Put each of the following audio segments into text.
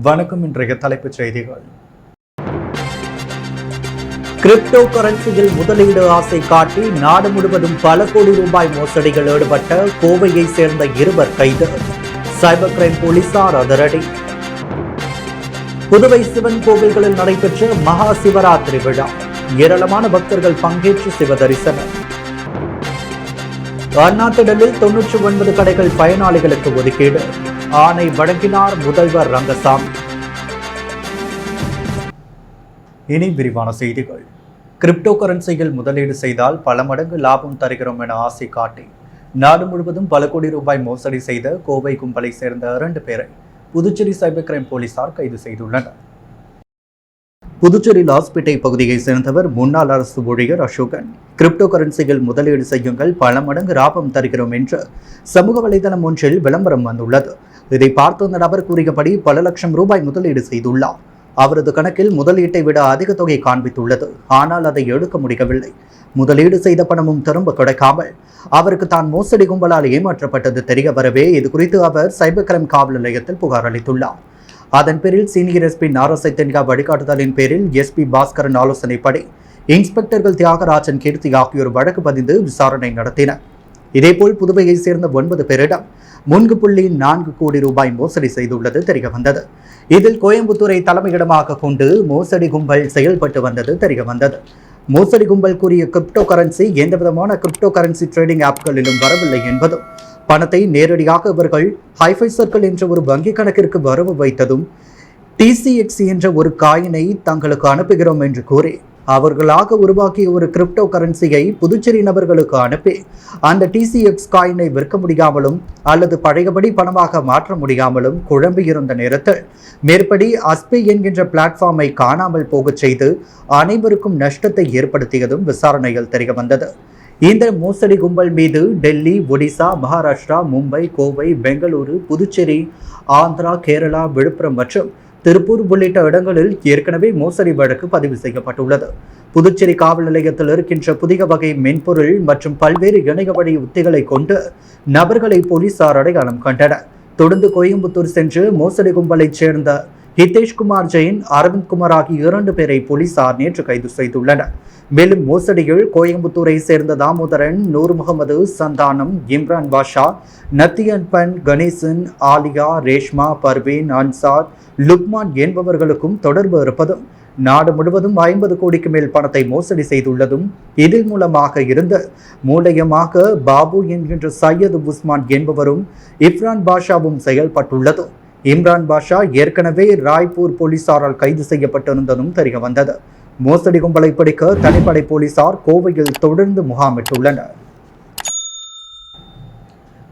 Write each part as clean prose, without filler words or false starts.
வணக்கம். இன்றைய தலைப்புச் செய்திகள். கிரிப்டோ கரன்சியில் முதலீடு ஆசை காட்டி நாடு முழுவதும் பல கோடி ரூபாய் மோசடியில் ஈடுபட்ட கோவையை சேர்ந்த 2 கைது. சைபர் கிரைம் போலீசார் அதிரடி. புதுவை சிவன் கோவில்களில் நடைபெற்ற மகா சிவராத்திரி விழா. ஏராளமான பக்தர்கள் பங்கேற்று சிவ தரிசனம். அண்ணாத்திடலில் 99 கடைகள் பயனாளிகளுக்கு ஒதுக்கீடு. ஆணை வழங்கினார் முதல்வர் ரங்கசாமி. இனி விரிவான செய்திகள். கிரிப்டோ கரன்சியில் முதலீடு செய்தால் பல மடங்கு லாபம் தருகிறோம் என ஆசை காட்டி நாடு முழுவதும் பல கோடி ரூபாய் மோசடி செய்த கோவை கும்பலை சேர்ந்த 2 பேரை புதுச்சேரி சைபர் கிரைம் போலீசார் கைது செய்துள்ளனர். புதுச்சேரி லாஸ்பேட்டை பகுதியை சேர்ந்தவர் முன்னாள் அரசு ஊழியர் அசோகன். கிரிப்டோ கரன்சியில் முதலீடு செய்யுங்கள், பல மடங்கு லாபம் தருகிறோம் என்று சமூக வலைதளம் ஒன்றில் விளம்பரம் வந்துள்ளது. இதை பார்த்து அந்த நபர் கூறியபடி பல லட்சம் ரூபாய் முதலீடு செய்துள்ளார். அவரது கணக்கில் முதலீட்டை விட அதிக தொகை காண்பித்துள்ளது. ஆனால் அதை எடுக்க முடியவில்லை. முதலீடு செய்த பணமும் திரும்ப கிடைக்காமல் அவருக்கு தான் மோசடி கும்பலால் ஏமாற்றப்பட்டது தெரிய வரவே இது குறித்து அவர் சைபர் கிரைம் காவல் நிலையத்தில் புகார் அளித்துள்ளார். அதன் பேரில் சீனியர் எஸ்பி நாரசை தென்கா வழிகாட்டுதலின் பேரில் எஸ்பி பாஸ்கரன் ஆலோசனைப்படி இன்ஸ்பெக்டர்கள் தியாகராஜன், கீர்த்தி ஆகியோர் வழக்கு பதிந்து விசாரணை நடத்தினர். இதேபோல் புதுவையை சேர்ந்த 9 பேரிடம் 4.4 கோடி ரூபாய் மோசடி செய்துள்ளது தெரிய வந்தது. இதில் கோயம்புத்தூரை தலைமையிடமாக கொண்டு மோசடி கும்பல் செயல்பட்டு வந்தது தெரிய வந்தது. மோசடி கும்பல் கூறிய கிரிப்டோ கரன்சி எந்தவிதமான கிரிப்டோ கரன்சி ட்ரேடிங் ஆப்களிலும் வரவில்லை என்பதும், பணத்தை நேரடியாக இவர்கள் ஹைஃபை சர்க்கிள் என்ற ஒரு வங்கி கணக்கிற்கு வரவு வைத்ததும் TCX என்ற ஒரு காயினை தங்களுக்கு அனுப்புகிறோம் என்று கூறி அவர்களாக உருவாக்கிய ஒரு கிரிப்டோ கரன்சியை புதுச்சேரி நபர்களுக்கு அனுப்பி அந்த TCX காயினை விற்க முடியாமலும் அல்லது பழையபடி பணமாக மாற்ற முடியாமலும் குழம்பியிருந்த நேரத்தில் மேற்படி அஸ்பே என்கின்ற பிளாட்ஃபார்மை காணாமல் போகச் செய்து அனைவருக்கும் நஷ்டத்தை ஏற்படுத்தியதும் விசாரணையில் தெரிய வந்தது. இந்த மோசடி கும்பல் மீது டெல்லி, ஒடிசா, மகாராஷ்டிரா, மும்பை, கோவை, பெங்களூரு, புதுச்சேரி, ஆந்திரா, கேரளா, விழுப்புரம் மற்றும் திருப்பூர் உள்ளிட்ட இடங்களில் ஏற்கனவே மோசடி வழக்கு பதிவு செய்யப்பட்டுள்ளது. புதுச்சேரி காவல் நிலையத்தில் இருக்கின்ற புதிய வகை மென்பொருள் மற்றும் பல்வேறு இணைய வழி உத்திகளை கொண்டு நபர்களை போலீசார் அடையாளம் கண்டனர். தொடர்ந்து கோயம்புத்தூர் சென்று மோசடி கும்பலைச் சேர்ந்த ஹிதேஷ்குமார் ஜெயின், அரவிந்த் குமார் ஆகிய 2 பேரை போலீசார் நேற்று கைது செய்துள்ளனர். மேலும் மோசடியில் கோயம்புத்தூரை சேர்ந்த தாமோதரன், நூர் முகமது, சந்தானம், இம்ரான் பாஷா, நத்தியன்பன், கணேசன், ஆலியா, ரேஷ்மா, பர்வீன், அன்சார், லுக்மான் என்பவர்களுக்கும் தொடர்பு இருப்பதும், நாடு முழுவதும் 50 கோடிக்கு மேல் பணத்தை மோசடி செய்துள்ளதும், இதில் மூலமாக இருந்த மூலயமாக பாபு என்கின்ற சையது உஸ்மான் என்பவரும் இப்ரான் பாஷாவும் செயல்பட்டுள்ளதும், இம்ரான் பாஷா ஏற்கனவே ராய்ப்பூர் போலீசாரால் கைது செய்யப்பட்டிருந்ததும் தெரிய வந்தது. மோசடி கும்பலை பிடிக்க தனிப்படை போலீசார் கோவையில் தொடர்ந்து முகாமிட்டுள்ளனர்.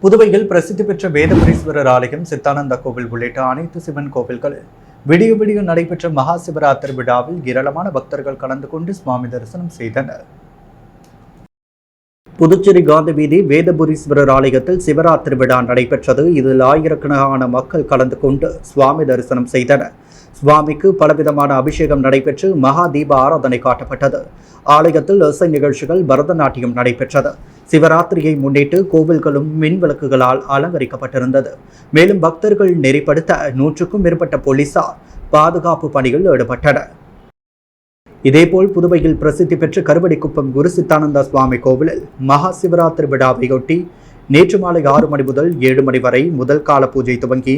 புதுவையில் பிரசித்தி பெற்ற வேதபுரீஸ்வரர் ஆலயம், சித்தானந்த கோவில் உள்ளிட்ட அனைத்து சிவன் கோவில்களில் விடிய நடைபெற்ற மகா சிவராத்திரி விழாவில் ஏராளமான பக்தர்கள் கலந்து கொண்டு சுவாமி தரிசனம் செய்தனர். புதுச்சேரி காந்தி வீதி வேதபுரீஸ்வரர் ஆலயத்தில் சிவராத்திரி விழா நடைபெற்றது. இதில் ஆயிரக்கணக்கான மக்கள் கலந்து கொண்டு சுவாமி தரிசனம் செய்தனர். சுவாமிக்கு பலவிதமான அபிஷேகம் நடைபெற்று மகா தீப ஆராதனை காட்டப்பட்டது. ஆலயத்தில் இசை நிகழ்ச்சிகள், பரதநாட்டியம் நடைபெற்றது. சிவராத்திரியை முன்னிட்டு கோவில்களும் மின் விளக்குகளால் அலங்கரிக்கப்பட்டிருந்தது. மேலும் பக்தர்கள் நெறிப்படுத்த 100க்கும் மேற்பட்ட போலீசார் பாதுகாப்பு பணியில் ஈடுபட்டனர். இதேபோல் புதுவையில் பிரசித்தி பெற்ற கருவடிக்குப்பம் குரு சித்தானந்தா சுவாமி கோவிலில் மகா சிவராத்திரி விழாவையொட்டி நேற்று மாலை 6 மணி முதல் 7 மணி வரை முதல் கால பூஜை துவங்கி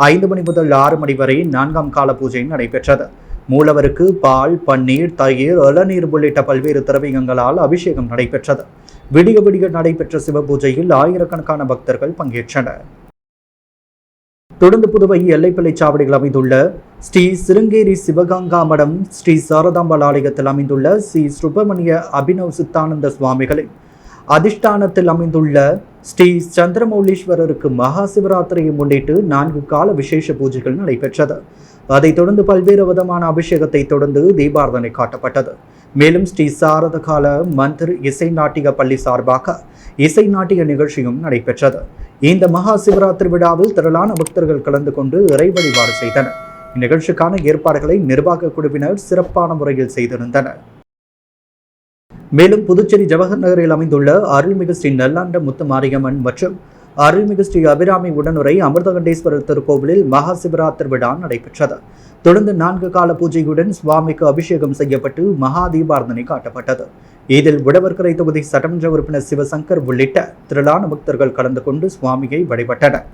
5 மணி முதல் 6 மணி வரை 4ஆம் கால பூஜை நடைபெற்றது. மூலவருக்கு பால், பன்னீர், தயிர், இளநீர் உள்ளிட்ட பல்வேறு திரவியங்களால் அபிஷேகம் நடைபெற்றது. விடிய நடைபெற்ற சிவபூஜையில் ஆயிரக்கணக்கான பக்தர்கள் பங்கேற்றனர். தொடர்ந்து புதுவை எல்லைப்பிள்ளை சாவடியில் அமைந்துள்ள ஸ்ரீ சிருங்கேரி சிவகங்கா மடம், ஸ்ரீ சாரதாம்பாள் ஆலயத்தில் அமைந்துள்ள ஸ்ரீ சுப்பிரமணிய அபினவ் சித்தானந்த சுவாமிகளின் அதிஷ்டானத்தில் அமைந்துள்ள ஸ்ரீ சந்திரமௌலீஸ்வரருக்கு மகா சிவராத்திரியை முன்னிட்டு 4 கால விசேஷ பூஜைகள் நடைபெற்றது. அதைத் தொடர்ந்து பல்வேறு விதமான அபிஷேகத்தை தொடர்ந்து தீபாராதனை காட்டப்பட்டது. மேலும் ஸ்ரீ சாரத கால மந்திர் இசை நாட்டிய பள்ளி சார்பாக இசை நாட்டிய நிகழ்ச்சியும் நடைபெற்றது. இந்த மகா சிவராத்திரி விழாவில் திரளான பக்தர்கள் கலந்து கொண்டு இறை வழிபாடு செய்தனர். இந்நிகழ்ச்சிக்கான ஏற்பாடுகளை நிர்வாக குழுவினர் சிறப்பான முறையில் செய்திருந்தனர். மேலும் புதுச்சேரி ஜவஹர் நகரில் அமைந்துள்ள அருள்மிகு ஸ்ரீ நல்லாண்ட முத்து மாரியம்மன் மற்றும் அருள்மிகு ஸ்ரீ அபிராமி உடனுரை அமிர்தகண்டேஸ்வரர் திருக்கோவிலில் மகா சிவராத்திரி விழா நடைபெற்றது. தொடர்ந்து 4 கால பூஜையுடன் சுவாமிக்கு அபிஷேகம் செய்யப்பட்டு மகா தீபாரதனை காட்டப்பட்டது. இதில் உழவர்கரை தொகுதி சட்டமன்ற உறுப்பினர் சிவசங்கர் உள்ளிட்ட திரளான பக்தர்கள் கலந்து கொண்டு சுவாமியை வழிபட்டனர்.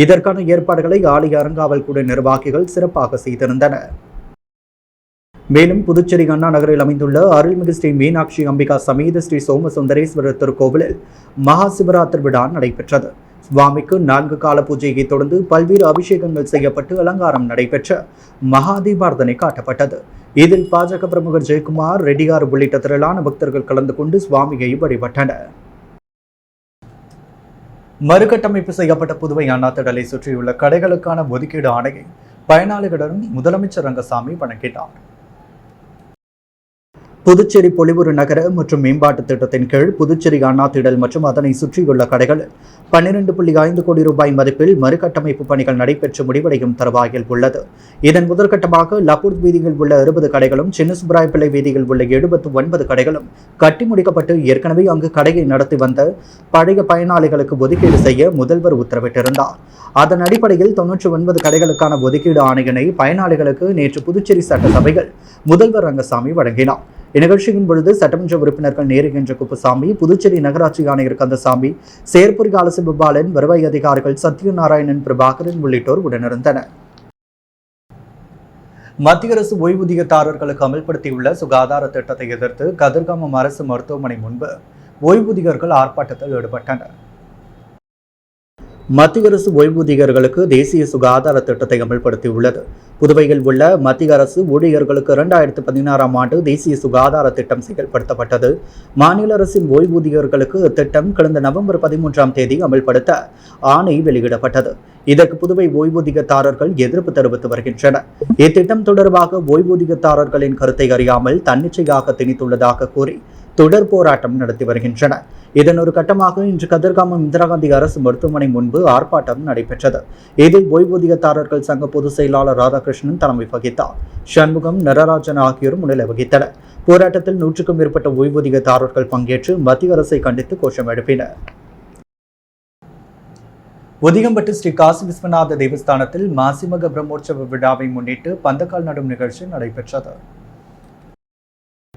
இதற்கான ஏற்பாடுகளை ஆலய அறங்காவல் கூட நிர்வாகிகள் சிறப்பாக செய்திருந்தனர். மேலும் புதுச்சேரி அண்ணா நகரில் அமைந்துள்ள அருள்மிகு ஸ்ரீ மீனாட்சி அம்பிகா சமேத ஸ்ரீ சோமசுந்தரேஸ்வரர் திருக்கோவிலில் மகா சிவராத்திரி விழா நடைபெற்றது. சுவாமிக்கு 4 கால பூஜையை தொடர்ந்து பல்வேறு அபிஷேகங்கள் செய்யப்பட்டு அலங்காரம் நடைபெற்ற மகா தீபாரதனை காட்டப்பட்டது. இதில் பாஜக பிரமுகர் ஜெயக்குமார் ரெட்டியார் உள்ளிட்ட திரளான பக்தர்கள் கலந்து கொண்டு சுவாமியை வழிபட்டனர். மறுகட்டமைப்பு செய்யப்பட்ட புதுவை அண்ணா திடலை சுற்றியுள்ள கடைகளுக்கான ஒதுக்கீடு ஆணையை பயனாளிகளிடம் முதலமைச்சர் ரங்கசாமி வழங்கினார். புதுச்சேரி பொலிவுறு நகர மற்றும் மேம்பாட்டு திட்டத்தின் கீழ் புதுச்சேரி அண்ணா திடல் மற்றும் அதனை சுற்றியுள்ள கடைகளில் 12.5 கோடி ரூபாய் மதிப்பில் மறுகட்டமைப்பு பணிகள் நடைபெற்று முடிவடையும் தருவாயில் உள்ளது. இதன் முதற்கட்டமாக லப்பூர் வீதியில் உள்ள 60 கடைகளும் சின்னசுப்ராயப்பிள்ளை வீதியில் உள்ள 79 கடைகளும் கட்டி முடிக்கப்பட்டு ஏற்கனவே அங்கு கடையை நடத்தி வந்த பழைய பயனாளிகளுக்கு ஒதுக்கீடு செய்ய முதல்வர் உத்தரவிட்டிருந்தார். அதன் அடிப்படையில் 99 கடைகளுக்கான ஒதுக்கீடு ஆணையினை பயனாளிகளுக்கு நேற்று புதுச்சேரி சட்டசபையில் முதல்வர் ரங்கசாமி வழங்கினார். இந்நிகழ்ச்சியின் பொழுது சட்டமன்ற உறுப்பினர்கள் நேருகின்ற குப்புசாமி, புதுச்சேரி நகராட்சி ஆணையர் கந்தசாமி, செயற்பொறி காலசிபாலன், வருவாய் அதிகாரிகள் சத்யநாராயணன், பிரபாகரன் உள்ளிட்டோர் உடனிருந்தனர். மத்திய அரசு ஓய்வூதியதாரர்களுக்கு அமல்படுத்தியுள்ள சுகாதார திட்டத்தை எதிர்த்து கதிர்காமம் அரசு மருத்துவமனை முன்பு ஓய்வூதியர்கள் ஆர்ப்பாட்டத்தில் ஈடுபட்டனர். மத்திய அரசு ஓய்வூதியர்களுக்கு தேசிய சுகாதார திட்டத்தை அமல்படுத்தியுள்ளது. புதுவையில் உள்ள மத்திய அரசு ஊழியர்களுக்கு 2016ஆம் ஆண்டு தேசிய சுகாதார திட்டம் செயல்படுத்தப்பட்டது. மாநில அரசின் ஓய்வூதியர்களுக்கு இத்திட்டம் கடந்த நவம்பர் 13ஆம் தேதி அமல்படுத்த ஆணை வெளியிடப்பட்டது. இதற்கு புதுவை ஓய்வூதியதாரர்கள் எதிர்ப்பு தெரிவித்து வருகின்றனர். இத்திட்டம் தொடர்பாக ஓய்வூதியதாரர்களின் கருத்தை அறியாமல் தன்னிச்சையாக திணித்துள்ளதாக கூறி தொடர் போராட்டம் நடத்தி வருகின்றனர். இதன் ஒரு கட்டமாக இன்று கதிர்காமம் இந்திரா காந்தி அரசு மருத்துவமனை முன்பு ஆர்ப்பாட்டம் நடைபெற்றது. இதில் ஓய்வூதியதாரர்கள் சங்க பொதுச் செயலாளர் ராதாகிருஷ்ணன் தலைமை வகித்தார். சண்முகம், நடராஜன் ஆகியோர் முன்னிலை வகித்தனர். போராட்டத்தில் 100க்கும் மேற்பட்ட ஓய்வூதியதாரர்கள் பங்கேற்று மத்திய அரசை கண்டித்து கோஷம் எழுப்பினர். ஒதிகம்பட்டு ஸ்ரீ காசி விஸ்வநாத தேவஸ்தானத்தில் மாசிமக பிரம்மோற்சவ விழாவை முன்னிட்டு பந்தக்கால் நடும் நிகழ்ச்சி நடைபெற்றது.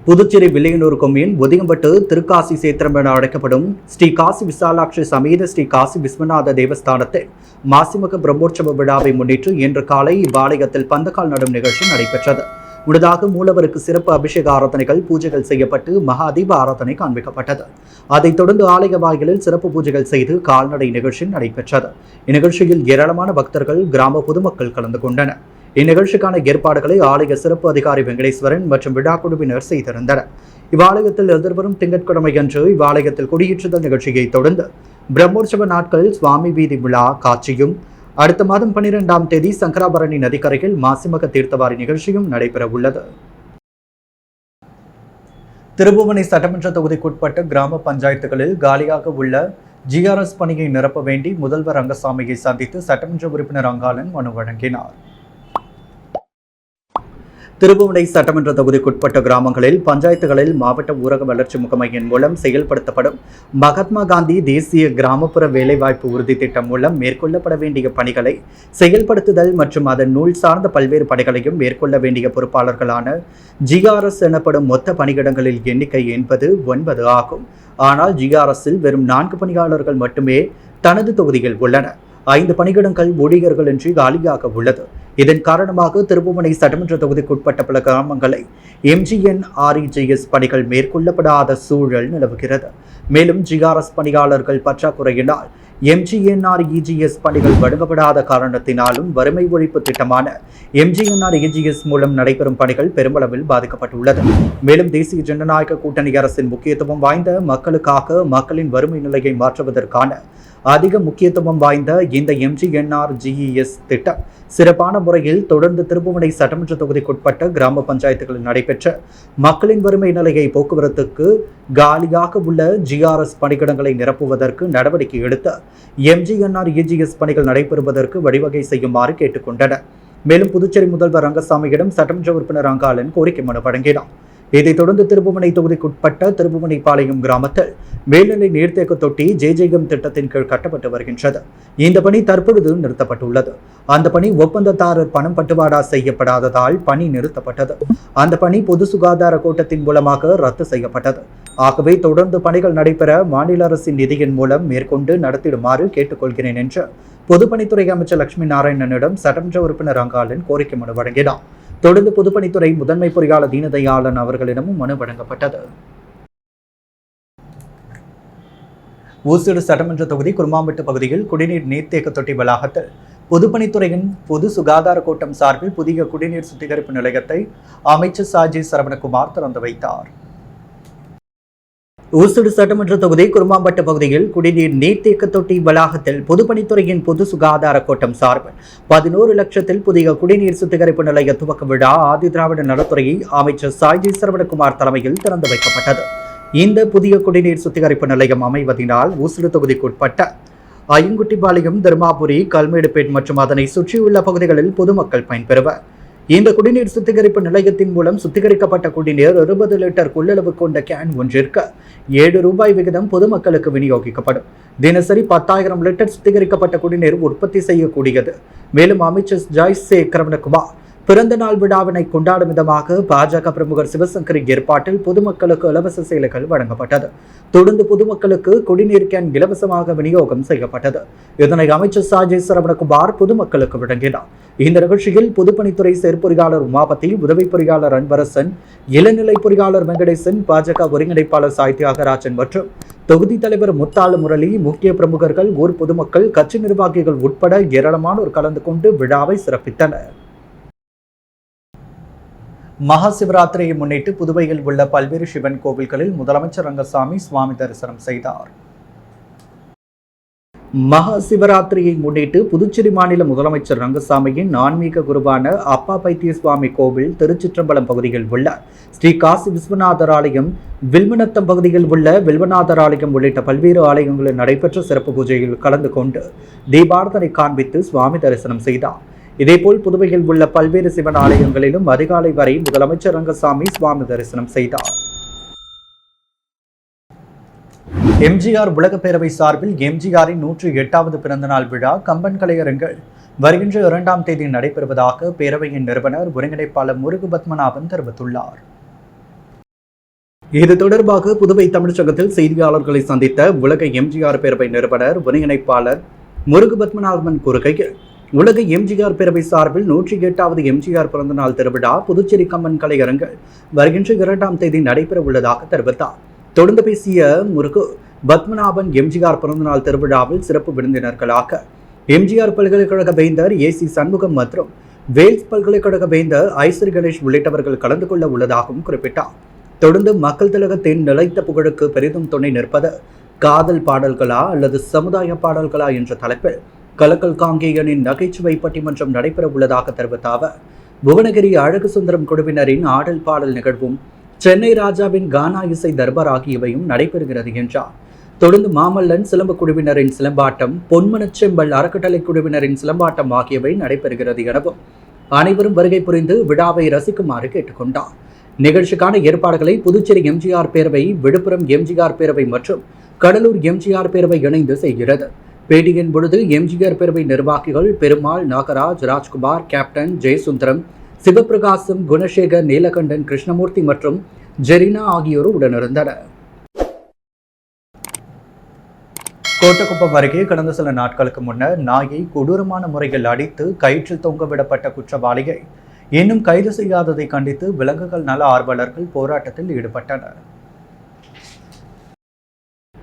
புதுச்சேரி வில்லியனூர் கொம்யூன் ஒதிகம்பட்டு திருக்காசி சேத்திரம் என அழைக்கப்படும் ஸ்ரீ காசி விசாலாட்சி சமேத ஸ்ரீ காசி விஸ்வநாத தேவஸ்தானத்தில் மாசிமக பிரம்மோற்சவ விழாவை முன்னிட்டு இன்று காலை இவ்வாலயத்தில் பந்தக்கால் நடும் நிகழ்ச்சி நடைபெற்றது. முன்னதாக மூலவருக்கு சிறப்பு அபிஷேக ஆராதனைகள் பூஜைகள் செய்யப்பட்டு மகாதீப ஆராதனை காண்பிக்கப்பட்டது. அதைத் தொடர்ந்து ஆலய வாயிலில் சிறப்பு பூஜைகள் செய்து கால்நடை நிகழ்ச்சி நடைபெற்றது. இந்நிகழ்ச்சியில் ஏராளமான பக்தர்கள், கிராம பொதுமக்கள் கலந்து கொண்டனர். இந்நிகழ்ச்சிக்கான ஏற்பாடுகளை ஆலய சிறப்பு அதிகாரி வெங்கடேஸ்வரன் மற்றும் விழா குழுவினர் செய்திருந்தனர். இவ்வாலயத்தில் எதிர்வரும் திங்கட்கிழமையன்று இவ்வாலயத்தில் கொடியேற்றுதல் நிகழ்ச்சியை தொடர்ந்து பிரம்மோற்சவ நாட்கள் சுவாமி வீதி விழா காட்சியும், அடுத்த மாதம் 12ஆம் தேதி சங்கராபரணி நதிக்கரையில் மாசிமக தீர்த்தவாரி நிகழ்ச்சியும் நடைபெற உள்ளது. திருபுவனை சட்டமன்ற தொகுதிக்குட்பட்ட கிராம பஞ்சாயத்துகளில் காலியாக உள்ள GRS பணியை நிரப்ப வேண்டி முதல்வர் ரங்கசாமியை சந்தித்து சட்டமன்ற உறுப்பினர் அங்காளன் மனு வழங்கினார். திருபுவனை சட்டமன்ற தொகுதிக்குட்பட்ட கிராமங்களில் பஞ்சாயத்துகளில் மாவட்ட ஊரக வளர்ச்சி முகமையின் மூலம் செயல்படுத்தப்படும் மகாத்மா காந்தி தேசிய கிராமப்புற வேலைவாய்ப்பு உறுதி திட்டம் மூலம் மேற்கொள்ளப்பட வேண்டிய பணிகளை செயல்படுத்துதல் மற்றும் அதன் நூல் சார்ந்த பல்வேறு பணிகளையும் மேற்கொள்ள வேண்டிய பொறுப்பாளர்களான GRS எனப்படும் மொத்த பணியிடங்களில் எண்ணிக்கை 9 ஆகும். ஆனால் GRSல் வெறும் 4 பணியாளர்கள் மட்டுமே தனது தொகுதியில் உள்ளனர். 5 பணியிடங்கள் ஊழியர்களின்றி காலியாக உள்ளது. இதன் காரணமாக திருபுவனை சட்டமன்ற தொகுதிக்குட்பட்ட பல கிராமங்களை MGNREGS பணிகள் மேற்கொள்ளப்படாத சூழல் நிலவுகிறது. மேலும் GRS பணியாளர்கள் பற்றாக்குறையினால் MGNREGS பணிகள் வழங்கப்படாத காரணத்தினாலும் வறுமை ஒழிப்பு திட்டமான MGNREGS மூலம் நடைபெறும் பணிகள் பெருமளவில் பாதிக்கப்பட்டுள்ளது. மேலும் தேசிய ஜனநாயக கூட்டணி அரசின் முக்கியத்துவம் வாய்ந்த மக்களுக்காக மக்களின் வறுமை நிலையை மாற்றுவதற்கான அதிக முக்கியத்துவம் வாய்ந்த இந்த MGNREGS திட்டம் சிறப்பான முறையில் தொடர்ந்து திருபுவனை சட்டமன்ற தொகுதிக்குட்பட்ட கிராம பஞ்சாயத்துகளில் நடைபெற்ற மக்களின் வறுமை நிலையை போக்குவரத்துக்கு காலியாக உள்ள GRS பணியிடங்களை நிரப்புவதற்கு நடவடிக்கை எடுத்த MGNREGS பணிகள் நடைபெறுவதற்கு வழிவகை செய்யுமாறு கேட்டுக்கொண்டனர். மேலும் புதுச்சேரி முதல்வர் ரங்கசாமியிடம் சட்டமன்ற உறுப்பினர் அங்காளன் கோரிக்கை மனு வழங்கினார். இதைத் தொடர்ந்து திருப்புவனை தொகுதிக்குட்பட்ட திருப்புவனைப்பாளையம் கிராமத்தில் மேல்நிலை நீர்த்தேக்க தொட்டி ஜேஜேஎம் திட்டத்தின் கீழ் கட்டப்பட்டு வருகின்றது. இந்த பணி தற்பொழுது நிறுத்தப்பட்டுள்ளது. அந்த பணி ஒப்பந்ததாரர் பணம் பட்டுவாடா செய்யப்படாததால் பணி நிறுத்தப்பட்டது. அந்த பணி பொது சுகாதார கூட்டத்தின் மூலமாக ரத்து செய்யப்பட்டது. ஆகவே தொடர்ந்து பணிகள் நடைபெற மாநில அரசின் நிதியின் மூலம் மேற்கொண்டு நடத்திடுமாறு கேட்டுக்கொள்கிறேன் என்று பொதுப்பணித்துறை அமைச்சர் லட்சுமி நாராயணனிடம் சட்டமன்ற உறுப்பினர் அங்காளன் கோரிக்கை மனு வழங்கினார். தொடர்ந்து பொதுப்பணித்துறை முதன்மை பொறியாளர் தீனதயாளன் அவர்களிடமும் மனு வழங்கப்பட்டது. ஊசுடு சட்டமன்ற தொகுதி குருமாம்பட்டு பகுதியில் குடிநீர் நீர்த்தேக்க தொட்டி வளாகத்தில் பொதுப்பணித்துறையின் பொது சுகாதார கூட்டம் சார்பில் புதிய குடிநீர் சுத்திகரிப்பு நிலையத்தை அமைச்சர் சாஜி சரவணகுமார் திறந்து வைத்தார். ஊசுடு சட்டமன்ற தொகுதி குருமாம்பட்டு பகுதியில் குடிநீர் நீர்த்தேக்க தொட்டி வளாகத்தில் பொதுப்பணித்துறையின் பொது சுகாதார கூட்டம் சார்பில் 11 லட்சத்தில் புதிய குடிநீர் சுத்திகரிப்பு நிலைய துவக்க விழா ஆதிதிராவிட நலத்துறையை அமைச்சர் சாய்ஜி சரவணகுமார் தலைமையில் திறந்து வைக்கப்பட்டது. இந்த புதிய குடிநீர் சுத்திகரிப்பு நிலையம் அமைவதினால் ஊசுடு தொகுதிக்குட்பட்ட ஐயங்குட்டிபாளையம், தர்மாபுரி, கல்மேடுபேட் மற்றும் அதனை சுற்றியுள்ள பகுதிகளில் பொதுமக்கள் பயன்பெறுவர். இந்த குடிநீர் சுத்திகரிப்பு நிலையத்தின் மூலம் சுத்திகரிக்கப்பட்ட குடிநீர் 20 லிட்டர் கொள்ளளவு கொண்ட கேன் ஒன்றிற்கு ₹7 விகிதம் பொதுமக்களுக்கு விநியோகிக்கப்படும். தினசரி 10,000 லிட்டர் சுத்திகரிக்கப்பட்ட குடிநீர் உற்பத்தி செய்யக்கூடியது. மேலும் அமைச்சர் ஜாய்ஸ் சரவணகுமார் பிறந்த நாள் விழாவினை கொண்டாடும் விதமாக பாஜக பிரமுகர் சிவசங்கரி ஏற்பாட்டில் பொதுமக்களுக்கு இலவச சேலைகள் வழங்கப்பட்டது. தொடர்ந்து பொதுமக்களுக்கு குடிநீர் கேன் இலவசமாக விநியோகம் செய்யப்பட்டது. இதனை அமைச்சர் சாஜி சரவணகுமார் பொதுமக்களுக்கு வழங்கினார். இந்த நிகழ்ச்சியில் பொதுப்பணித்துறை செயற்பொறியாளர் உமாபதி, உதவி பொறியாளர் அன்பரசன், இளநிலை பொறியாளர் வெங்கடேசன், பாஜக ஒருங்கிணைப்பாளர் சாய் தியாகராஜன் மற்றும் தொகுதி தலைவர் முத்தாளு முரளி, முக்கிய பிரமுகர்கள், ஊர் பொதுமக்கள், கட்சி நிர்வாகிகள் உட்பட ஏராளமானோர் கலந்து கொண்டு விழாவை சிறப்பித்தனர். மகா சிவராத்திரியை முன்னிட்டு புதுவையில் உள்ள பல்வேறு சிவன் கோவில்களில் முதலமைச்சர் ரங்கசாமி சுவாமி தரிசனம் செய்தார். மகா சிவராத்திரியை முன்னிட்டு புதுச்சேரி மாநில முதலமைச்சர் ரங்கசாமியின் ஆன்மீக குருவான அப்பா பைத்திய சுவாமி கோவில் திருச்சிற்றம்பலம் பகுதியில் உள்ள ஸ்ரீ காசி விஸ்வநாதர் ஆலயம், வில்வநத்தம் பகுதியில் உள்ள வில்வநாதர் ஆலயம் உள்ளிட்ட பல்வேறு ஆலயங்களில் நடைபெற்ற சிறப்பு பூஜையில் கலந்து கொண்டு தீபாரதனை காண்பித்து சுவாமி தரிசனம் செய்தார். இதேபோல் புதுவையில் உள்ள பல்வேறு சிவன் ஆலயங்களிலும் அதிகாலை வரை முதலமைச்சர் ரங்கசாமி சுவாமி தரிசனம் செய்தார். எம்ஜிஆர் உலக பேரவை சார்பில் எம்ஜிஆரின் 108வது பிறந்தநாள் விழா கம்பன் கலையரங்கில் வருகின்ற 2ஆம் தேதி நடைபெறுவதாக பேரவையின் நிறுவனர் ஒருங்கிணைப்பாளர் முருகு பத்மநாபன் தெரிவித்துள்ளார். இது தொடர்பாக புதுவை தமிழ்ச்சங்கத்தில் செய்தியாளர்களை சந்தித்த உலக எம்ஜிஆர் பேரவை நிறுவனர் ஒருங்கிணைப்பாளர் முருகு பத்மநாபன் கூறுகையில், உலக எம்ஜிஆர் பேரவை சார்பில் 108வது எம்ஜிஆர் பிறந்தநாள் திருவிழா புதுச்சேரி கம்பன் கலையரங்கில் வருகின்ற 2ஆம் தேதி நடைபெற உள்ளதாக தெரிவித்தார். தொடர்ந்து பேசிய முருகு பத்மநாபன், எம்ஜிஆர் பிறந்தநாள் திருவிழாவில் சிறப்பு விருந்தினர்களாக எம்ஜிஆர் பல்கலைக்கழக வேந்தர் ஏசி சண்முகம் மற்றும் வேல்ஸ் பல்கலைக்கழக வேந்தர் ஐசர் கணேஷ் உள்ளிட்டவர்கள் கலந்து கொள்ள உள்ளதாகவும் குறிப்பிட்டார். தொடர்ந்து மக்கள் திலகத்தின் நிலைத்த புகழுக்கு பெரிதும் துணை நிற்பது காதல் பாடல்களா அல்லது சமுதாய பாடல்களா என்ற தலைப்பில் கலக்கல் காங்கேயனின் நகைச்சுவை பட்டிமன்றம் நடைபெற உள்ளதாக தெரிவித்த அவர், புவனகிரி அழகு சுந்தரம் குழுவினரின் ஆடல் பாடல் நிகழ்வும் சென்னை ராஜாவின் கானா இசை தர்பார் ஆகியவையும் நடைபெறுகிறது என்றார். தொடர்ந்து மாமல்லன் சிலம்ப குழுவினரின் சிலம்பாட்டம், பொன்மனச்செம்பல் அறக்கட்டளை குழுவினரின் சிலம்பாட்டம் ஆகியவை நடைபெறுகிறது எனவும் அனைவரும் வருகை புரிந்து விழாவை ரசிக்குமாறு கேட்டுக்கொண்டார். நிகழ்ச்சிக்கான ஏற்பாடுகளை புதுச்சேரி எம்ஜிஆர் பேரவை, விழுப்புரம் எம்ஜிஆர் பேரவை மற்றும் கடலூர் எம்ஜிஆர் பேரவை இணைந்து செய்கிறது. பேட்டியின் பொழுது எம்ஜிஆர் பேரவை நிர்வாகிகள் பெருமாள், நாகராஜ், ராஜ்குமார், கேப்டன் ஜெயசுந்தரம், சிவபிரகாசம், குணசேகர், நீலகண்டன், கிருஷ்ணமூர்த்தி மற்றும் ஜெரினா ஆகியோர் உடனிருந்தனர். கோட்டக்குப்பம் அருகே கடந்த சில நாட்களுக்கு முன்னர் நாயை கொடூரமான முறையில் அடித்து கயிற்றில் தொங்கவிடப்பட்ட குற்றவாளியை இன்னும் கைது செய்யாததை கண்டித்து விலங்குகள் நல ஆர்வலர்கள் போராட்டத்தில் ஈடுபட்டனர்.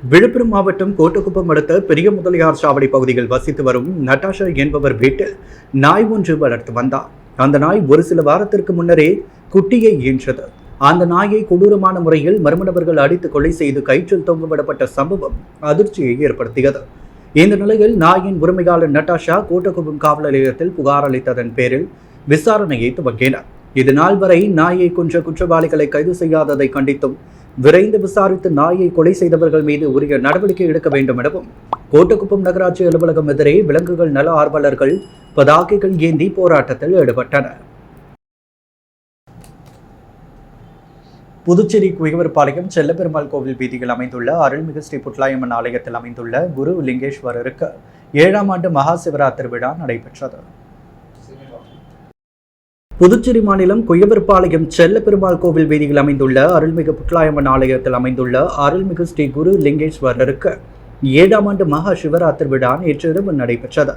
விழுப்புரம் மாவட்டம் கோட்டக்குப்பம் அடுத்த பெரிய முதலியார் சாவடி பகுதியில் வசித்து வரும் நட்டாஷா என்பவர் வீட்டில் நாய் ஒன்று வளர்த்து வந்தார். அந்த நாய் ஒரு சில வாரத்திற்கு முன்னரே குட்டியை ஈன்றது. அந்த நாயை கொடூரமான முறையில் மர்மநபர்கள் அடித்து கொலை செய்து கயிற்றில் தொங்கவிடப்பட்ட சம்பவம் அதிர்ச்சியை ஏற்படுத்தியது. இந்த நிலையில் நாயின் உரிமையாளர் நட்டாஷா கோட்டக்குப்பம் காவல் நிலையத்தில் புகார் அளித்ததன் பேரில் விசாரணையை துவங்கினார். இது நாள் வரை நாயை கொன்ற குற்றவாளிகளை கைது செய்யாததை கண்டித்தும் விரைந்து விசாரித்து நாயை கொலை செய்தவர்கள் மீது உரிய நடவடிக்கை எடுக்க வேண்டும் எனவும் கோட்டக்குப்பம் நகராட்சி அலுவலகம் எதிரே விலங்குகள் நல ஆர்வலர்கள் பதாகைகள் ஏந்தி போராட்டத்தில் ஈடுபட்டனர். புதுச்சேரி குயவர்பாளையம் செல்லப்பெருமாள் கோவில் வீதியில் அமைந்துள்ள அருள்மிகு ஸ்ரீ புட்லாயம்மன் ஆலயத்தில் அமைந்துள்ள குரு லிங்கேஸ்வரருக்கு 7ஆம் ஆண்டு மகா சிவராத்திரி விழா நடைபெற்றது. புதுச்சேரி மாநிலம் குயவர்பாளையம் செல்லப்பெருமாள் கோவில் வீதியில் அமைந்துள்ள அருள்மிகு புட்லாயம்மன் ஆலயத்தில் அமைந்துள்ள அருள்மிகு ஸ்ரீ குரு லிங்கேஸ்வரருக்கு 7ஆம் ஆண்டு மகா சிவராத்திரி விழா நேற்றிரவு நடைபெற்றது.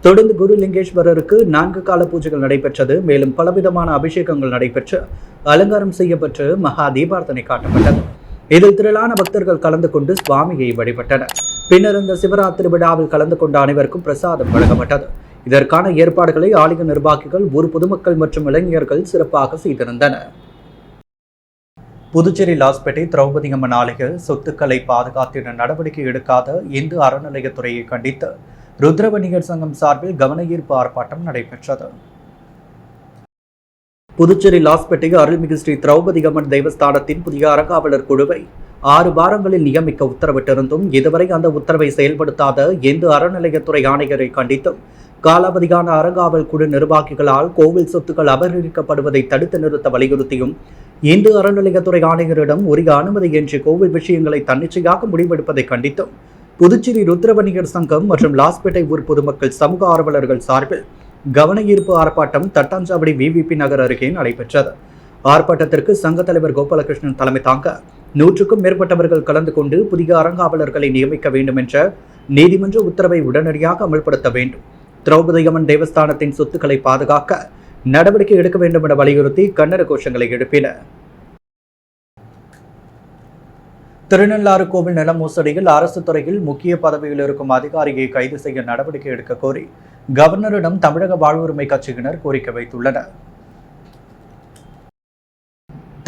தொடர்ந்து குரு லிங்கேஸ்வரருக்கு 4 கால பூஜைகள் நடைபெற்றது. மேலும் பலவிதமான அபிஷேகங்கள் நடைபெற்று அலங்காரம் செய்யப்பட்டு மகா தீபார்த்தனை காட்டப்பட்டது. இதில் திரளான பக்தர்கள் கலந்து கொண்டு சுவாமியை வழிபட்டனர். பின்னர் இந்த சிவராத்திரி விழாவில் கலந்து கொண்ட அனைவருக்கும் பிரசாதம் வழங்கப்பட்டது. இதற்கான ஏற்பாடுகளை ஆலய நிர்வாகிகள், ஊர் பொதுமக்கள் மற்றும் இளைஞர்கள் சிறப்பாக செய்திருந்தனர். புதுச்சேரி லாஸ்பேட்டை திரௌபதி அம்மன் ஆலய சொத்துக்களை பாதுகாத்திட நடவடிக்கை எடுக்காத இந்து அறநிலையத்துறையை கண்டித்து ருத்ரவணிகர் சங்கம் சார்பில் கவன ஈர்ப்பு ஆர்ப்பாட்டம் நடைபெற்றது. புதுச்சேரி லாஸ்பேட்டை அருள்மிகு ஸ்ரீ திரௌபதி அம்மன் தேவஸ்தானத்தின் புதிய அறங்காவலர் குழுவை 6 வாரங்களில் நியமிக்க உத்தரவிட்டிருந்தும் இதுவரை அந்த உத்தரவை செயல்படுத்தாத இந்து அறநிலையத்துறை ஆணையரை கண்டித்தும் காலாவதியான அறங்காவல் குழு நிர்வாகிகளால் கோவில் சொத்துக்கள் அபகரிக்கப்படுவதை தடுத்து நிறுத்த வலியுறுத்தியும் இந்து அறநிலையத்துறை ஆணையரிடம் உரிய அனுமதியின்றி கோவில் விஷயங்களை தன்னிச்சையாக முடிவெடுப்பதை கண்டித்தும் புதுச்சேரி ருத்ரவணிகர் சங்கம் மற்றும் லாஸ்பேட்டை ஊர் பொதுமக்கள் சமூக ஆர்வலர்கள் சார்பில் கவன ஈர்ப்பு ஆர்ப்பாட்டம் தட்டாஞ்சாவடி விவிபி நகர் அருகே நடைபெற்றது. ஆர்ப்பாட்டத்திற்கு சங்க தலைவர் கோபாலகிருஷ்ணன் தலைமை தாங்க 100க்கும் மேற்பட்டவர்கள் கலந்து கொண்டு புதிய அறங்காவலர்களை நியமிக்க வேண்டும் என்ற நீதிமன்ற உத்தரவை உடனடியாக அமல்படுத்த வேண்டும், திரௌபதி அம்மன் தேவஸ்தானத்தின் சொத்துக்களை பாதுகாக்க நடவடிக்கை எடுக்க வேண்டும் என வலியுறுத்தி கண்டன கோஷங்களை எழுப்பினர். திருநள்ளாறு கோவில் நில மோசடியில் அரசு துறையில் முக்கிய பதவியில் இருக்கும் அதிகாரியை கைது செய்ய நடவடிக்கை எடுக்க கோரி கவர்னரிடம் தமிழக வாழ்வுரிமை கட்சியினர் கோரிக்கை வைத்துள்ளனர்.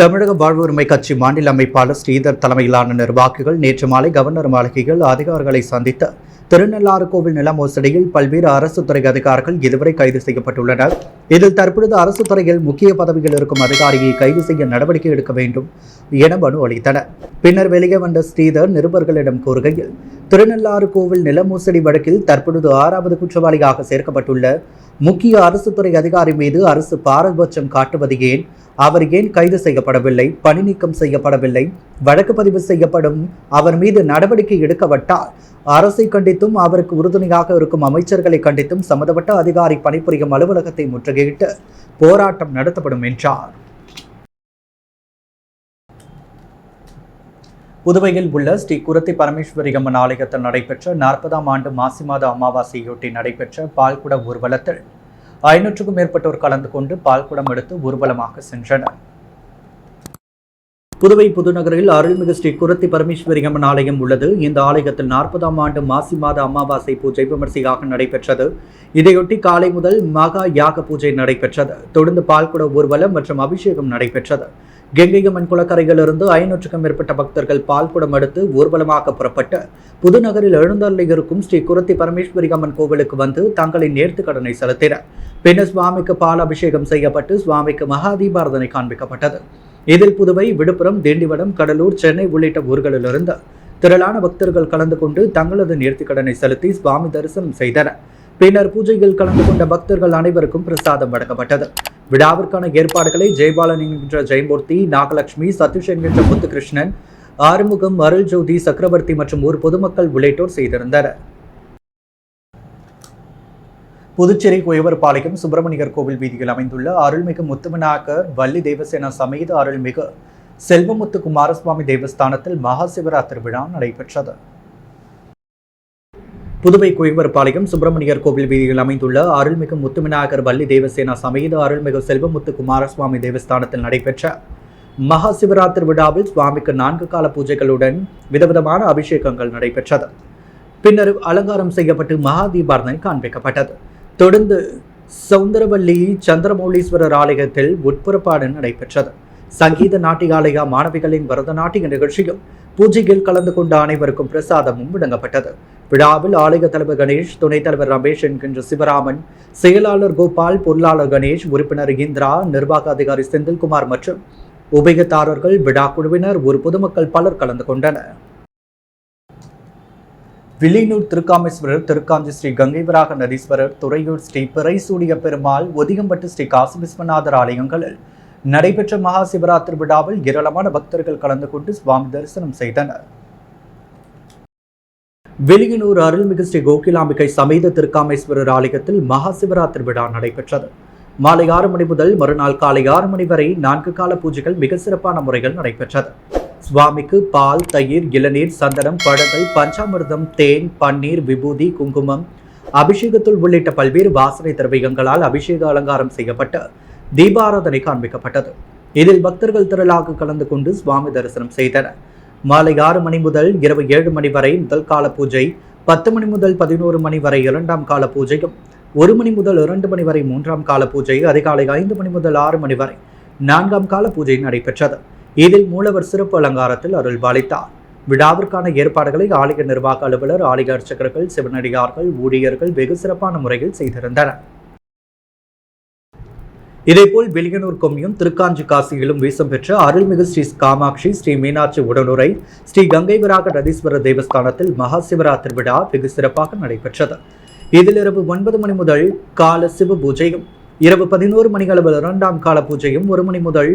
தமிழக வாழ்வுரிமை கட்சி மாநில அமைப்பாளர் ஸ்ரீதர் தலைமையிலான நிர்வாகிகள் நேற்று மாலை கவர்னர் மாளிகையில் அதிகாரிகளை சந்தித்து திருநள்ளாறு கோவில் நில மோசடியில் பல்வேறு அரசு துறை அதிகாரிகள் இதுவரை கைது செய்யப்பட்டுள்ளனர். இதில் தற்பொழுது அரசு துறையில் முக்கிய பதவியில் இருக்கும் அதிகாரியை கைது செய்ய நடவடிக்கை எடுக்க வேண்டும் என மனு அளித்தனர். பின்னர் வெளியே வந்த ஸ்ரீதர் நிருபர்களிடம் கூறுகையில், திருநள்ளாறு கோவில் நில மோசடி வழக்கில் தற்பொழுது 6வது குற்றவாளியாக சேர்க்கப்பட்டுள்ள முக்கிய அரசு துறை அதிகாரி மீது அரசு பாரபட்சம் காட்டுவது ஏன்? அவர் ஏன் கைது செய்யப்படவில்லை, பணி நீக்கம் செய்யப்படவில்லை, வழக்கு பதிவு செய்யப்படும் அவர் மீது நடவடிக்கை எடுக்கப்பட்டால் அரசை கண்டித்தும் அவருக்கு உறுதுணையாக இருக்கும் அமைச்சர்களை கண்டித்தும் சம்பந்தப்பட்ட அதிகாரி பணிபுரியும் அலுவலகத்தை முற்றுகையிட்டு போராட்டம் நடத்தப்படும் என்றார். புதுவையில் உள்ள ஸ்ரீ குரத்தி பரமேஸ்வரி அம்மன் ஆலயத்தில் நடைபெற்ற 40ஆம் ஆண்டு மாசி மாத அமாவாசையொட்டி நடைபெற்ற பால்குட ஊர்வலத்தில் 500க்கும் மேற்பட்டோர் கலந்து கொண்டு பால்குடம் எடுத்து ஊர்வலமாக சென்றனர். புதுவை புதுநகரில் அருள்மிகு ஸ்ரீ குரத்தி பரமேஸ்வரி அம்மன் ஆலயம் உள்ளது. இந்த ஆலயத்தில் 40ஆம் ஆண்டு மாசி மாத அமாவாசை பூஜை விமர்சையாக நடைபெற்றது. இதையொட்டி காலை முதல் மகா யாக பூஜை நடைபெற்றது. தொடர்ந்து பால்குட ஊர்வலம் மற்றும் அபிஷேகம் நடைபெற்றது. கெங்கையம்மன் குளக்கரையிலிருந்து 500க்கும் மேற்பட்ட பக்தர்கள் பால்குடம் எடுத்து ஊர்வலமாக புறப்பட்டு புதுநகரில் எழுந்தருளி இருக்கும் ஸ்ரீ குரத்தி பரமேஸ்வரி அம்மன் கோவிலுக்கு வந்து தங்களின் நேர்த்திக்கடனை செலுத்தினர். பின்னர் சுவாமிக்கு பால் அபிஷேகம் செய்யப்பட்டு சுவாமிக்கு மகா தீபாரதனை காண்பிக்கப்பட்டது. இதில் புதுவை, விழுப்புரம், திண்டிவனம், கடலூர், சென்னை உள்ளிட்ட ஊர்களிலிருந்து திரளான பக்தர்கள் கலந்து கொண்டு தங்களது நேர்த்திக்கடனை செலுத்தி சுவாமி தரிசனம் செய்தனர். பின்னர் பூஜையில் கலந்து கொண்ட பக்தர்கள் அனைவருக்கும் பிரசாதம் வழங்கப்பட்டது. விழாவிற்கான ஏற்பாடுகளை ஜெயபாலன் என்கின்ற ஜெயமூர்த்தி, நாகலட்சுமி, சதீஷ் என்கின்ற முத்துகிருஷ்ணன், ஆறுமுகம், அருள் ஜோதி, சக்கரவர்த்தி மற்றும் ஊர் பொதுமக்கள் உள்ளிட்டோர் செய்திருந்தனர். புதுச்சேரி குயவர்பாளையம் சுப்பிரமணியர் கோவில் வீதியில் அமைந்துள்ள அருள்மிகு முத்துவிநாயகர் வள்ளி தேவசேனா சமேத அருள்மிகு செல்வமுத்து குமாரசுவாமி தேவஸ்தானத்தில் மகா சிவராத்திரி விழா நடைபெற்றது. புதுவை குயவர்பாளையம் சுப்பிரமணியர் கோவில் வீதியில் அமைந்துள்ள அருள்மிகு முத்துவிநாயகர் வள்ளி தேவசேனா சமேத அருள்மிகு செல்வமுத்து குமாரசுவாமி தேவஸ்தானத்தில் நடைபெற்ற மகா சிவராத்திரி விழாவில் சுவாமிக்கு 4 கால பூஜைகளுடன் விதவிதமான அபிஷேகங்கள் நடைபெற்றது. பின்னர் அலங்காரம் செய்யப்பட்டு மகா தீபாரதனை காண்பிக்கப்பட்டது. தொடர்ந்து சௌந்தரவல்லி சந்திரமௌலீஸ்வரர் ஆலயத்தில் உட்புறப்பாடு நடைபெற்றது. சங்கீத நாட்டியாலய மாணவிகளின் பரதநாட்டிய நிகழ்ச்சியும் பூஜையில் கலந்து கொண்ட அனைவருக்கும் பிரசாதமும் வழங்கப்பட்டது. விழாவில் ஆலய தலைவர் கணேஷ், துணைத் தலைவர் ரமேஷ் என்கின்ற சிவராமன், செயலாளர் கோபால், பொருளாளர் கணேஷ், உறுப்பினர் இந்திரா, நிர்வாக அதிகாரி செந்தில்குமார் மற்றும் உபயதாரர்கள், விழா குழுவினர், ஒரு பொதுமக்கள் பலர் கலந்து கொண்டனர். வில்லியனூர் திருக்காமேஸ்வரர், திருக்காஞ்சி ஸ்ரீ கங்கைவராக நதீஸ்வரர், துறையூர் ஸ்ரீ பிறைசூடிய பெருமாள், ஒதிகம்பட்டு ஸ்ரீ காசி விஸ்வநாதர் ஆலயங்களில் நடைபெற்ற மகா சிவராத்திரி விழாவில் ஏராளமான பக்தர்கள் கலந்து கொண்டு சுவாமி தரிசனம் செய்தனர். வெளியனூர் அருள்மிகு ஸ்ரீ கோகிலாம்பிகை சமேத திருக்காமேஸ்வரர் ஆலயத்தில் மகா சிவராத்திரி விழா நடைபெற்றது. மாலை 6 மணி முதல் மறுநாள் காலை 6 மணி வரை 4 கால பூஜைகள் மிக சிறப்பான முறையில் நடைபெற்றது. சுவாமிக்கு பால், தயிர், இளநீர், சந்தனம், பழங்கள், பஞ்சாமிர்தம், தேன், பன்னீர், விபூதி, குங்குமம், அபிஷேகத்துள் உள்ளிட்ட பல்வேறு வாசனை திரவியங்களால் அபிஷேக அலங்காரம் செய்யப்பட்ட தீபாராதனை காண்பிக்கப்பட்டது. இதில் பக்தர்கள் திரளாக கலந்து கொண்டு சுவாமி தரிசனம் செய்தனர். மாலை 6 மணி முதல் இரவு 7 மணி வரை முதல் கால பூஜை, 10 மணி முதல் 11 மணி வரை 2ஆம் கால பூஜையும், 1 மணி முதல் 2 மணி வரை 3ஆம் கால பூஜை, அதிகாலை 5 மணி முதல் 6 மணி வரை 4ஆம் கால பூஜை நடைபெற்றது. இதில் மூலவர் சிறப்பு அலங்காரத்தில் அருள் பாலித்தார். விழாவிற்கான ஏற்பாடுகளை ஆலய நிர்வாக அலுவலர், ஆலய அர்ச்சகர்கள், சிவனடியார்கள், ஊழியர்கள் வெகு சிறப்பான முறையில் செய்திருந்தனர். இதேபோல் வெளியனூர் கொம்மியும் திருக்காஞ்சி காசியிலும் வீசம் பெற்ற அருள்மிகு ஸ்ரீ காமாட்சி, ஸ்ரீ மீனாட்சி உடனுரை, ஸ்ரீ கங்கை விராக நதீஸ்வரர் தேவஸ்தானத்தில் மகா சிவராத்திரி விழா வெகு சிறப்பாக நடைபெற்றது. இதில் இரவு 9 மணி முதல் கால சிவ பூஜையும், இரவு 11 மணி அளவில் 2ஆம் கால பூஜையும், 1 மணி முதல்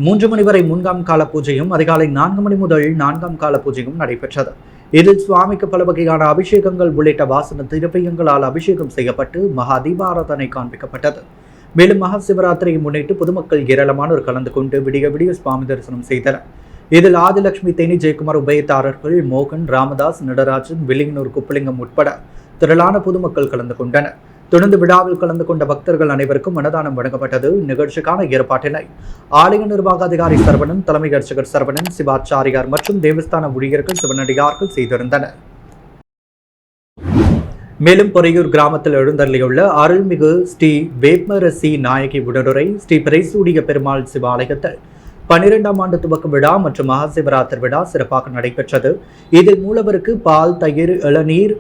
3 மணி வரை 3ஆம் கால பூஜையும், அதிகாலை 4 மணி முதல் 4ஆம் கால பூஜையும் நடைபெற்றது. இதில் சுவாமிக்கு பல வகையான அபிஷேகங்கள் உள்ளிட்ட வாசன திரவியங்களால் அபிஷேகம் செய்யப்பட்டு மகா தீபாராதனை காண்பிக்கப்பட்டது. மேலும் மகா சிவராத்திரியை முன்னிட்டு பொதுமக்கள் ஏராளமானோர் கலந்து கொண்டு விடிய விடிய சுவாமி தரிசனம் செய்தனர். இதில் ஆதிலட்சுமி, தேனி, ஜெயக்குமார் உபயதாரர்கள், மோகன், ராமதாஸ், நடராஜன், வெளியனூர் குப்பலிங்கம் உட்பட திரளான பொதுமக்கள் கலந்து கொண்டனர். தொடர்ந்து விழாவில் கலந்து கொண்ட பக்தர்கள் அனைவருக்கும் அன்னதானம் வழங்கப்பட்டது. நிகழ்ச்சிக்கான ஏற்பாட்டினை ஆலய நிர்வாக அதிகாரி சரவணன், தலைமை அர்ச்சகர் சரவணன், சிவாச்சாரியார் மற்றும் தேவஸ்தான ஊழியர்கள், சிவனடியார்கள் செய்திருந்தனர். மேலும் பொறையூர் கிராமத்தில் எழுந்தருளியுள்ள அருள்மிகு ஸ்ரீ வேப்மரசி நாயகி உடனுரை ஸ்ரீ பிரைசூடிய பெருமாள் சிவாலயத்தில் 12ஆம் ஆண்டு துவக்க விழா மற்றும் மகா சிவராத்திரி விழா சிறப்பாக நடைபெற்றது. இதில் மூலவருக்கு பால், தயிர், இளநீர்,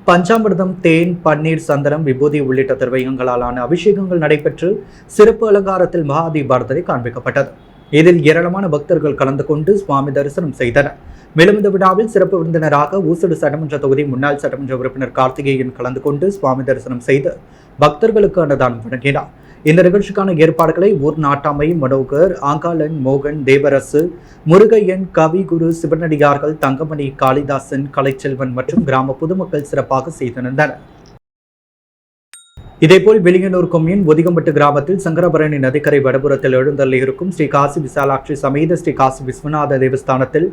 பஞ்சாமிர்தம், தேன், பன்னீர், சந்தனம், விபூதி உள்ளிட்ட திரவியங்களாலான அபிஷேகங்கள் நடைபெற்று சிறப்பு அலங்காரத்தில் மகா தீபாராதனை காண்பிக்கப்பட்டது. இதில் ஏராளமான பக்தர்கள் கலந்து கொண்டு சுவாமி தரிசனம் செய்தனர். மேலும் இந்த விழாவில் சிறப்பு விருந்தினராக ஊசடு சட்டமன்ற தொகுதி முன்னாள் சட்டமன்ற உறுப்பினர் கார்த்திகேயன் கலந்து கொண்டு சுவாமி தரிசனம் செய்து பக்தர்களுக்கு அன்னதானம் வழங்கினார். இந்த நிகழ்ச்சிக்கான ஏற்பாடுகளை ஊர் நாட்டாமை, மனோகர், ஆங்காளன், மோகன், தேவரசு, முருகையன், கவி, குரு, சிவனடியார்கள், தங்கமணி, காளிதாசன், கலைச்செல்வன் மற்றும் கிராம பொதுமக்கள் சிறப்பாக செய்திருந்தனர். இதேபோல் வெளியனூர் கொம்மியின் ஒதிகம்பட்டு கிராமத்தில் சங்கரபரணி நதிக்கரை வடபுறத்தில் எழுந்தள்ளி இருக்கும் ஸ்ரீ காசி விசாலாட்சி சமேத ஸ்ரீ காசி விஸ்வநாத தேவஸ்தானத்தில்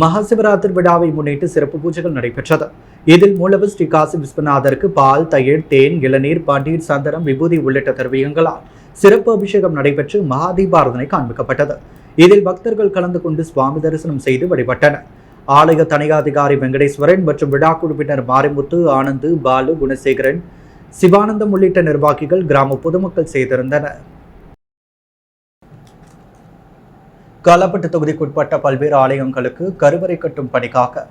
மகா சிவராத்திரி விழாவை முன்னிட்டு சிறப்பு பூஜைகள் நடைபெற்றது. இதில் மூலவர் ஸ்ரீ காசி விஸ்வநாதருக்கு பால், தயிர், தேன், இளநீர், பன்னீர், சந்தனம், விபூதி உள்ளிட்ட திரவியங்களால் சிறப்பு அபிஷேகம் நடைபெற்று மகா தீபாராதனை காண்பிக்கப்பட்டது. இதில் பக்தர்கள் கலந்து கொண்டு சுவாமி தரிசனம் செய்து வழிபட்டனர். ஆலய தனியாதிகாரி வெங்கடேஸ்வரன் மற்றும் விழா குழுவினர் மாரிமுத்து, ஆனந்து, பாலு, குணசேகரன், சிவானந்தம் உள்ளிட்ட நிர்வாகிகள், கிராம பொதுமக்கள் செய்திருந்தனர். காலாப்பட்டு தொகுதிக்குட்பட்ட பல்வேறு ஆலயங்களுக்கு கருவறை கட்டும் பணிக்காக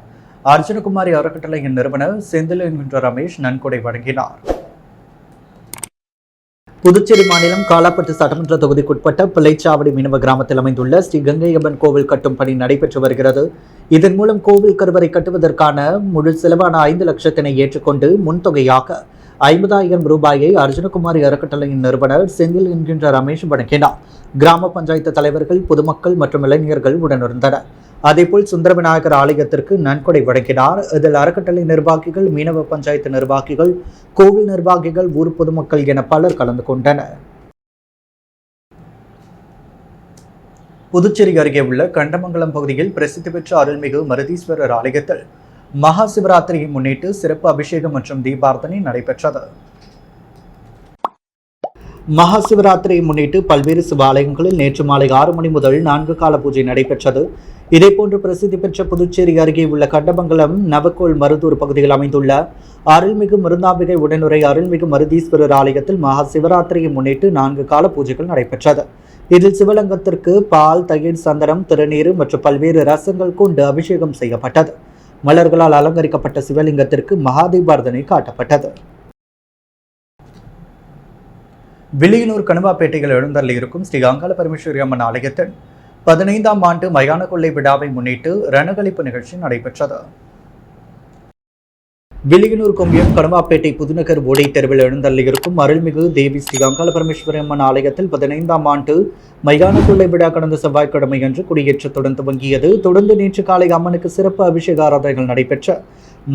அர்ஜுனகுமாரி அறக்கட்டளையின் நிறுவனர் செந்தில் என்கின்ற ரமேஷ் நன்கொடை வழங்கினார். புதுச்சேரி மாநிலம் காலாப்பட்டு சட்டமன்ற தொகுதிக்குட்பட்ட பிள்ளைச்சாவடி மீனவ கிராமத்தில் அமைந்துள்ள ஸ்ரீ கங்கையம்மன் கோவில் கட்டும் பணி நடைபெற்று வருகிறது. இதன் மூலம் கோவில் கருவறை கட்டுவதற்கான முழு செலவான 5 லட்சத்தினை ஏற்றுக்கொண்டு முன்தொகையாக 50,000 ரூபாயை அர்ஜுனகுமாரி அறக்கட்டளையின் நிறுவனர் செந்தில் என்கின்ற ரமேஷ் வழங்கினார். கிராம பஞ்சாயத்து தலைவர்கள், பொதுமக்கள் மற்றும் இளைஞர்கள் உடனிருந்தனர். அதேபோல் சுந்தர விநாயகர் ஆலயத்திற்கு நன்கொடை வழங்கினார். இதில் அறக்கட்டளை நிர்வாகிகள், மீனவ பஞ்சாயத்து நிர்வாகிகள், கோவில் நிர்வாகிகள், ஊர் பொதுமக்கள் என பலர் கலந்து கொண்டனர். புதுச்சேரி அருகே உள்ள கண்டமங்கலம் பகுதியில் பிரசித்தி பெற்ற அருள்மிகு மருதீஸ்வரர் ஆலயத்தில் மகா சிவராத்திரியை முன்னிட்டு சிறப்பு அபிஷேகம் மற்றும் தீபாராதனை நடைபெற்றது. மகா சிவராத்திரியை முன்னிட்டு பல்வேறு சிவாலயங்களில் நேற்று மாலை 6 மணி முதல் 4 கால பூஜை நடைபெற்றது. இதேபோன்று பிரசித்தி பெற்ற புதுச்சேரி அருகே உள்ள கண்டமங்கலம், நவக்கோல், மருதூர் பகுதியில் அமைந்துள்ள அருள்மிகு மருந்தாம்பிகை உடனுரை அருள்மிகு மருதீஸ்வரர் ஆலயத்தில் மகா சிவராத்திரியை முன்னிட்டு 4 கால பூஜைகள் நடைபெற்றது. இதில் சிவலிங்கத்திற்கு பால், தயிர், சந்தனம், திருநீர் மற்றும் பல்வேறு ரசங்கள் கொண்டு அபிஷேகம் செய்யப்பட்டது. மலர்களால் அலங்கரிக்கப்பட்ட சிவலிங்கத்திற்கு மகாதீபாராதனை காட்டப்பட்டது. வெளியனூர் கணுவாப்பேட்டையில் எழுந்தள்ளி இருக்கும் ஸ்ரீ அங்காள பரமேஸ்வரி அம்மன் ஆலயத்தில் 15ஆம் ஆண்டு மயான கொள்ளை விழாவை முன்னிட்டு ரணகளிப்பு நிகழ்ச்சி நடைபெற்றது. வில்லியனூர் கொம்பியம் கடுமாப்பேட்டை புதுநகர் ஓடை தெருவில் எழுந்தள்ளியிருக்கும் அருள்மிகு தேவி ஸ்ரீ அங்காள பரமேஸ்வரி அம்மன் ஆலயத்தில் 15ஆம் ஆண்டு மையான கொள்ளை விழா கடந்த செவ்வாய்க்கிழமை அன்று கொடியேற்றத்துடன் துவங்கியது. தொடர்ந்து நேற்று காலை அம்மனுக்கு சிறப்பு அபிஷேக ஆராதனைகள் நடைபெற்ற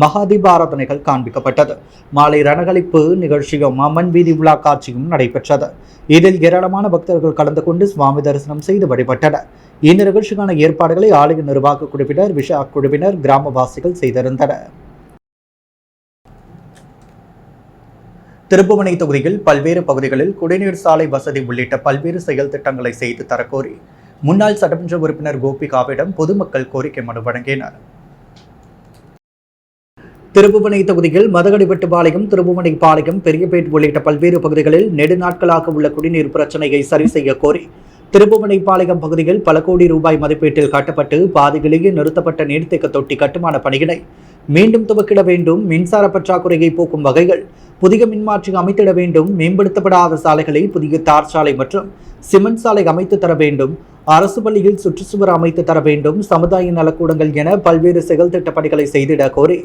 மகாதீப ஆராதனைகள் காண்பிக்கப்பட்டது. மாலை ரணகளிப்பு நிகழ்ச்சியும் அம்மன் வீதி உலா காட்சியும் நடைபெற்றது. இதில் ஏராளமான பக்தர்கள் கலந்து கொண்டு சுவாமி தரிசனம் செய்து வழிபட்டனர். இந்த நிகழ்ச்சிக்கான ஏற்பாடுகளை ஆலய நிர்வாக குழுவினர், விஷா குழுவினர், கிராமவாசிகள் செய்திருந்தனர். திருப்புவனை தொகுதியில் பல்வேறு பகுதிகளில் குடிநீர் சாலை வசதி உள்ளிட்ட பல்வேறு செயல் திட்டங்களை செய்து தரக்கோரி முன்னாள் சட்டமன்ற உறுப்பினர் கோபிகாவிடம் பொதுமக்கள் கோரிக்கை மனு வழங்கினர். திருப்புவனை தொகுதியில் மதகடிவெட்டுப்பாளையம், திருப்புவனைப்பாளையம், பெரியபேட் உள்ளிட்ட பல்வேறு பகுதிகளில் நெடுநாட்களாக உள்ள குடிநீர் பிரச்சனையை சரி செய்ய கோரி திருப்புவனைப்பாளையம் பகுதியில் பல கோடி ரூபாய் மதிப்பீட்டில் கட்டப்பட்டு பாதியிலேயே நிறுத்தப்பட்ட நீர்த்தேக்க தொட்டி கட்டுமான பணிகளை மீண்டும் துவக்கிட வேண்டும். மின்சார பற்றாக்குறையை போக்கும் வகைகள் புதிய மின்மாற்றி அமைத்திட வேண்டும். மேம்படுத்தப்படாத சாலைகளை புதிய தார் சாலை மற்றும் சிமெண்ட் சாலை அமைத்து தர வேண்டும். அரசு பள்ளியில் சுற்றுச்சுவர் அமைத்து தர வேண்டும். சமுதாய நலக்கூடங்கள் என பல்வேறு செயல் திட்ட பணிகளை செய்திட கோரி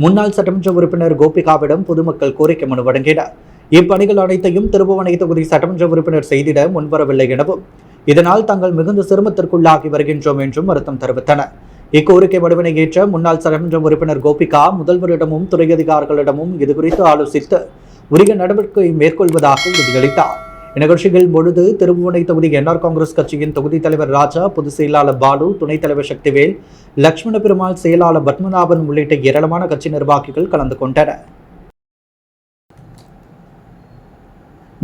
முன்னாள் சட்டமன்ற உறுப்பினர் கோபிகாவிடம் பொதுமக்கள் கோரிக்கை மனு வழங்கினர். இப்பணிகள் அனைத்தையும் திருப்புவனை தொகுதி சட்டமன்ற உறுப்பினர் செய்திட முன்வரவில்லை எனவும் இதனால் தாங்கள் மிகுந்த சிரமத்திற்குள்ளாகி வருகின்றோம் என்றும் வருத்தம் தெரிவித்தனர். இக்கோரிக்கை மனுவினை ஏற்ற முன்னாள் சட்டமன்ற உறுப்பினர் கோபிகா முதல்வரிடமும் துறை அதிகாரிகளிடமும் இதுகுறித்து ஆலோசித்து உரிய நடவடிக்கை மேற்கொள்வதாக உறுதியளித்தார். இந்நிகழ்ச்சியில் பொழுது திருப்புவனை தொகுதி என்ஆர் காங்கிரஸ் கட்சியின் தொகுதி தலைவர் ராஜா, பொதுச் செயலாளர் பாலு, துணைத் தலைவர் சக்திவேல், லட்சுமண பெருமாள், செயலாளர் பத்மநாபன் உள்ளிட்ட ஏராளமான கட்சி நிர்வாகிகள் கலந்து கொண்டனர்.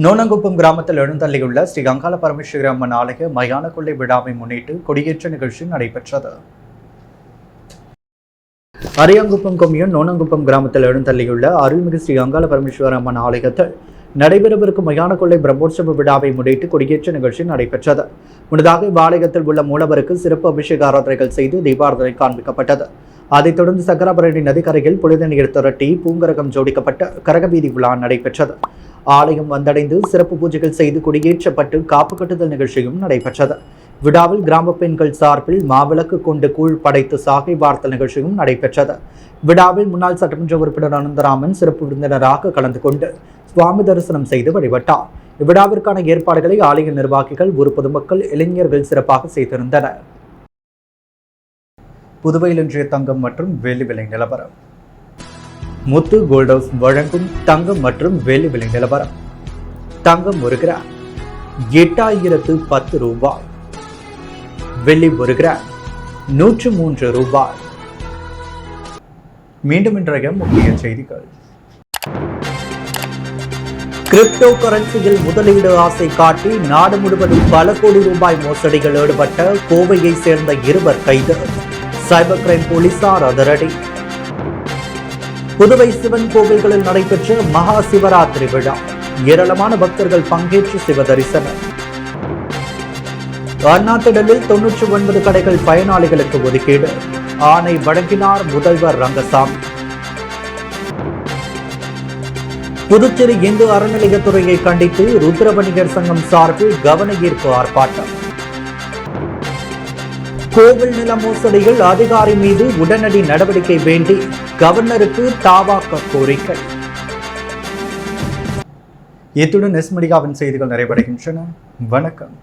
நோனங்குப்பம் கிராமத்தில் எழுந்தள்ளியுள்ள ஸ்ரீ அங்காள பரமேஸ்வரி அம்மன் ஆலய மயான கொள்ளை விழாவை முன்னிட்டு கொடியேற்ற நிகழ்ச்சி நடைபெற்றது. அரியாங்குப்பம் கொம்யூன் நோனங்குப்பம் கிராமத்தில் எழுந்தள்ளியுள்ள அருள்மிகு ஸ்ரீ அங்காள பரமேஸ்வரி அம்மன் ஆலயத்தில் நடைபெறவிருக்கும் மயான கொள்ளை பிரம்மோற்சவ விழாவை முன்னிட்டு கொடியேற்ற நிகழ்ச்சி நடைபெற்றது. முன்னதாக இவ்வாலயத்தில் உள்ள மூலவருக்கு சிறப்பு அபிஷேக ஆராதனைகள் செய்து தீபாராதனை காண்பிக்கப்பட்டது. அதைத் தொடர்ந்து சக்கராபரணி நதிக்கரையில் புனித நீர் திரட்டி பூங்கரகம் ஜோடிக்கப்பட்ட கரகவீதி விழா நடைபெற்றது. ஆலயம் வந்தடைந்து சிறப்பு பூஜைகள் செய்து கொடியேற்றப்பட்டு காப்பு கட்டுதல் நிகழ்ச்சியும் நடைபெற்றது. விழாவில் கிராம பெண்கள் சார்பில் மாவிளக்கு கொண்டு கூழ் படைத்து சாகை வார்த்தல் நிகழ்ச்சியும் நடைபெற்றது. விழாவில் முன்னாள் சட்டமன்ற உறுப்பினர் அனந்தராமன் சிறப்பு விருந்தினராக கலந்து கொண்டு சுவாமி தரிசனம் செய்து வழிபட்டார். இவ்விழாவிற்கான ஏற்பாடுகளை ஆலய நிர்வாகிகள், ஊர் பொதுமக்கள், இளைஞர்கள் சிறப்பாக செய்திருந்தனர். புதுவையில் இன்றைய தங்கம் மற்றும் வெள்ளி விலை நிலவரம். முத்து கோல்ட் ஹவுஸ் வழங்கும் தங்கம் மற்றும் வெள்ளி விலை நிலவரம். தங்கம் 1 கிராம் 8010 ரூபாய். வெள்ளி 1 கிராம் 103 ரூபாய். மீண்டும் இன்றைய முக்கிய செய்திகள். கிரிப்டோ கரன்சியில் முதலீடு ஆசை காட்டி நாடு முழுவதும் பல கோடி ரூபாய் மோசடிகள் ஈடுபட்ட கோவையை சேர்ந்த 2 கைது. சைபர் கிரைம் போலீசார் அதிரடி. புதுவை சிவன் கோவில்களில் நடைபெற்ற மகா சிவராத்திரி விழா. ஏராளமான பக்தர்கள் பங்கேற்று சிவ தரிசனம். அண்ணாத்திடலில் 99 கடைகள் பயனாளிகளுக்கு ஒதுக்கீடு. ஆணை வழங்கினார் முதல்வர் ரங்கசாமி. புதுச்சேரி இந்து அறநிலையத்துறையை கண்டித்து ருத்ரவணிகர் சங்கம் சார்பில் கவன ஈர்ப்பு ஆர்ப்பாட்டம். கோவில் நில மோசடியில் அதிகாரி மீது உடனடி நடவடிக்கை வேண்டி கவர்னருக்கு தாவாக்க கோரிக்கை. இத்துடன் எஸ் மீடியாவின் செய்திகள் நிறைவடைகின்றன. வணக்கம்.